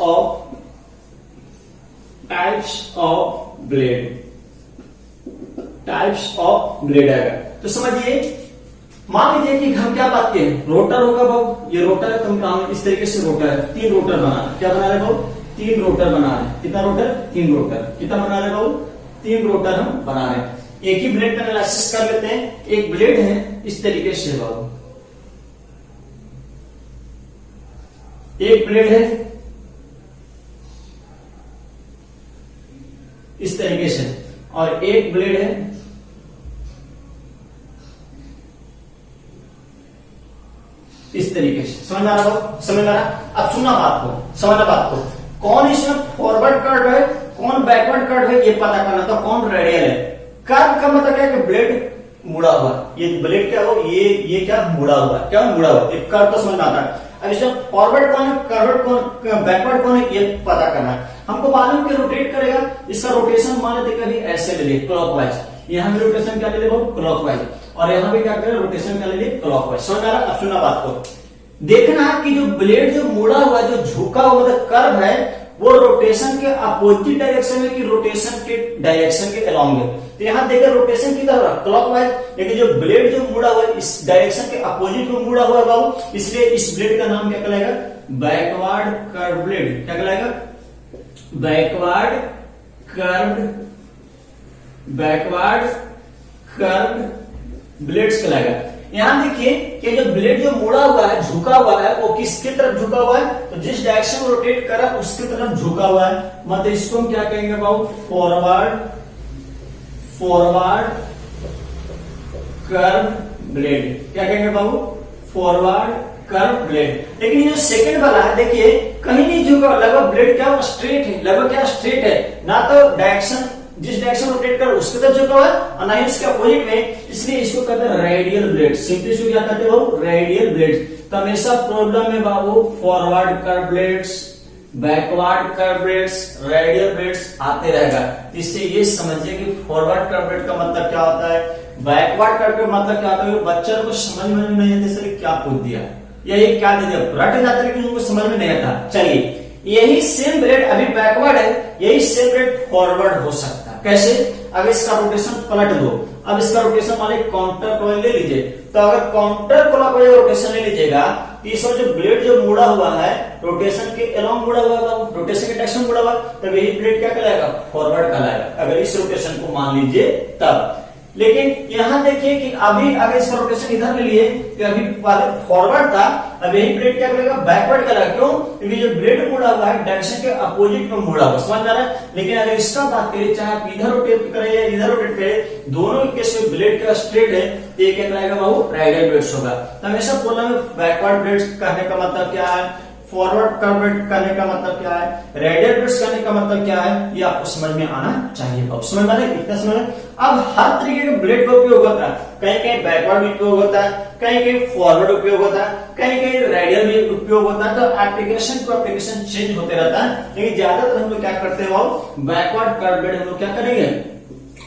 of blade, types of blade आएगा। तो समझिए, मान लीजिए कि हम क्या बात किए, रोटर होगा भाव, ये रोटर है, तो हम इस तरीके से रोटर है, 3 रोटर बना रहे। क्या बना रहे भाव? 3 रोटर बना रहे। कितना रोटर? 3 रोटर। कितना बना रहे भाव? 3 रोटर हम बना रहे हैं। एक ही ब्लेड का एनालिसिस कर लेते हैं। एक ब्लेड है इस तरीके से भाव, एक ब्लेड है इस तरीके से, और एक ब्लेड है इस तरीके से। समझ आ रहा हो? समझ आ रहा? अब सुनना बात को, समझना बात को। कौन इसमें फॉरवर्ड कर्व है, कौन बैकवर्ड कर्व है, ये पता करना था। कौन रेडियल है? कर्व का मतलब क्या है कि ब्लेड मुड़ा हुआ, ये ब्लेड क्या हो, ये क्या मुड़ा हुआ, क्या मुड़ा हुआ, एक कर्व तो समझ में आता है। अब इसमें फॉरवर्ड कौन है, कर्वर्ड कौन, बैकवर्ड कौन है, ये पता करना है हमको। मालूम कि रोटेट करेगा, इसका रोटेशन मान लेते कभी ऐसे ले लिए क्लॉकवाइज, यहाँ भी रोटेशन क्या ले लिए क्लॉकवाइज, और यहाँ भी क्या करें रोटेशन क्या ले लिए क्लॉकवाइज। समझ आ रहा? अब सुना बात को, देखना कि जो ब्लेड जो मुड़ा हुआ, जो झुका हुआ मतलब कर्व है, वो रोटेशन के अपोजिट डायरेक्शन में कि रोटेशन के डायरेक्शन के अलोंग है। तो यहां देखिए रोटेशन की तरफ क्लॉकवाइज, लेकिन जो ब्लेड जो मुड़ा हुआ है इस डायरेक्शन के अपोजिट में मुड़ा हुआ है बाबू, इसलिए इस ब्लेड का नाम क्या कहलाएगा? Backward curve blade. क्या कहलाएगा? बैकवर्ड कर्व ब्लेड्स कहलाएगा। यहां देखिए कि जो ब्लेड जो मुड़ा हुआ है, झुका हुआ है, वो किसकी तरफ झुका हुआ है? तो जिस डायरेक्शन में रोटेट करा उसकी तरफ झुका हुआ है, मतलब इसको हम क्या कहेंगे बाबू? Forward curve blade. क्या कहेंगे बाबू? Forward curve blade. लेकिन ये सेकंड वाला है, देखिए कहीं नहीं झुका, लगभग ब्लेड क्या स्ट्रेट है, लगभग क्या स्ट्रेट है, ना तो डायरेक्शन जिस डायरेक्शन रोटेट कर उसके तरफ झुका हुआ है और ना ही उसके अपोजिट में, इसलिए इसको कहते हैं रेडियल ब्लेड। सिंपली इसको क्या कहते हो? Radial blade. तो हमेशा प्रॉब्लम में बाबू forward curve blades, backward curve blades, radial blades आते रहेगा। इससे ये समझिए कि फॉरवर्ड कर्व ब्लेड का मतलब क्या होता है, बैकवर्ड कर्व का मतलब क्या होता है। बच्चे को समझ में नहीं आता, सर क्या पूछ दिया या ये क्या दे दिया, रट जाते लेकिन उनको समझ में नहीं आता। चलिए, यही सेम ब्लेड अभी बैकवर्ड है, यही सेम ब्लेड फॉरवर्ड हो सकता है। कैसे? अगर इसका रोटेशन पलट दो, अब इसका रोटेशन मान लीजिए काउंटर क्लॉकवाइज ले लीजिए, तो अगर काउंटर क्लॉकवाइज रोटेशन ले लीजिएगा तो इसमें जो ब्लेड जो मुड़ा हुआ है रोटेशन के अलोंग मुड़ा हुआ है, रोटेशन के डायरेक्शन मुड़ा हुआ, तब यही ब्लेड क्या कहलाएगा? फॉरवर्ड कहलाएगा, अगर इस रोटेशन को मान लीजिए तब। लेकिन यहां देखिए कि अभी अगर इसका रोटेशन इधर ले लिए तो अभी फॉरवर्ड था, अब यही ब्लेड क्या करेगा? बैकवर्ड करेगा। क्यों? क्योंकि जो ब्लेड मुड़ा हुआ है डायरेक्शन के अपोजिट में मुड़ा हुआ, समझ आ रहा है। लेकिन अगर इसका बात करें, चाहे आप इधर रोटेट करें या इधर रोटेट करें, दोनों केस में ब्लेड का स्ट्रेट है, तो ये क्या कहलाएगा बाबू? रेडियल ब्लेड्स होगा। तो हमेशा बोलना है बैकवर्ड ब्लेड्स कहने का मतलब क्या है, फॉरवर्ड कर्व ब्लेड करने का मतलब क्या है, रेडियल ब्लेड्स करने का मतलब क्या है, ये आपको समझ में आना चाहिए। अब समझ में आना, इतना समझ में। अब हर तरीके के ब्लेड का उपयोग होता है, कहीं कहीं बैकवर्ड भी उपयोग होता है, कहीं कहीं फॉरवर्ड उपयोग होता है, कहीं कहीं रेडियल भी उपयोग होता है। तो एप्लीकेशन टू एप्लीकेशन चेंज होते रहता है, लेकिन ज्यादातर हम लोग क्या करते हैं, बैकवर्ड कर्व ब्लेड हम लोग क्या करेंगे?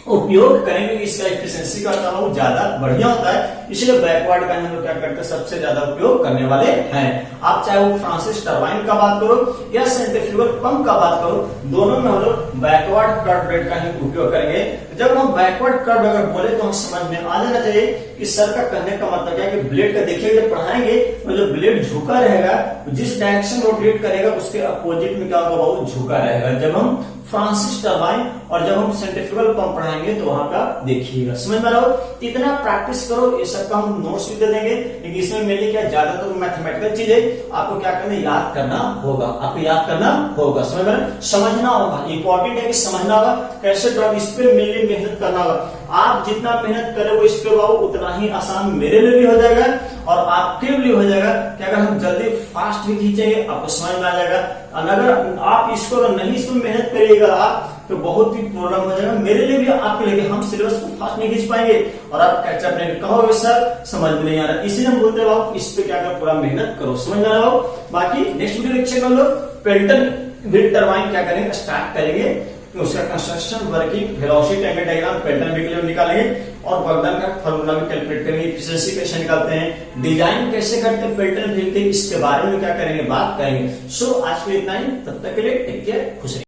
उपयोग करेंगे। इसका एफिशिएंसी का बहुत ज्यादा बढ़िया होता है, इसलिए बैकवर्ड का हम लोग क्या करते हैं? सबसे ज्यादा उपयोग करने वाले हैं। आप चाहे वो फ्रांसिस टरबाइन का बात करो या सेंट्रीफ्यूगल पंप का बात करो, दोनों में हम लोग बैकवर्ड कर्व ब्लेड का ही उपयोग करेंगे। जब हम बैकवर्ड कर्व अगर बोले तो हम समझ में आ जाना चाहिए कि सर का कहने का मतलब क्या है कि ब्लेड का देखिए जब पढ़ाएंगे तो जो ब्लेड झुका रहेगा, जिस डायरेक्शन रोटेट करेगा उसके अपोजिट में क्या होगा? वो झुका रहेगा। जब हम फ्रांसिस टरबाइन और जब हम सेंट्रीफ्यूगल पंप पढ़ाएंगे तो वहां का देखिएगा, समझ में रहो। इतना प्रैक्टिस करो, ये सब का हम नोट्स भी दे देंगे, लेकिन इसमें मेरे क्या ज्यादातर तो मैथमेटिकल चीजें आपको क्या करना, याद करना होगा, आपको याद करना होगा, समझ में समझना होगा। इंपॉर्टेंट है कि समझना होगा कैसे ड्रॉप, इस पे मेनली मेहनत करना होगा। आप जितना मेहनत करोगे इस पे बाबू उतना ही आसान मेरे लिए भी हो जाएगा और आपके लिए हो जाएगा कि अगर हम जल्दी फास्ट भी खींचेंगे आपको समझ में आ जाएगा। अगर आप इसको नहीं इसमें मेहनत करिएगा आप तो बहुत ही प्रॉब्लम हो जाएगा मेरे लिए भी आपके लिए। हम सिलेबस को फास्ट नहीं खींच पाएंगे और आप कैचअप नहीं कहोगे सर समझ में नहीं आ रहा, इसीलिए हम बोलते हैं इस पे क्या कर पूरा मेहनत करो, समझ में आ रहा। बाकी नेक्स्ट वीडियो लेक्चर में हम लोग पेल्टन विंड टरबाइन क्या करेंगे, स्टार्ट करेंगे। उसका construction, working, velocity triangle diagram, pattern भी क्लियर निकालेंगे और वर्क डन का फॉर्मूला भी कैलकुलेट करेंगे, एफिशिएंसी कैसे निकालते हैं, डिजाइन कैसे करते हैं, पैटर्न फिलते हैं, इसके बारे में क्या करेंगे, बात करेंगे। सो आज के लिए इतना ही, तब तक के लिए टेक केयर, खुश रहिए।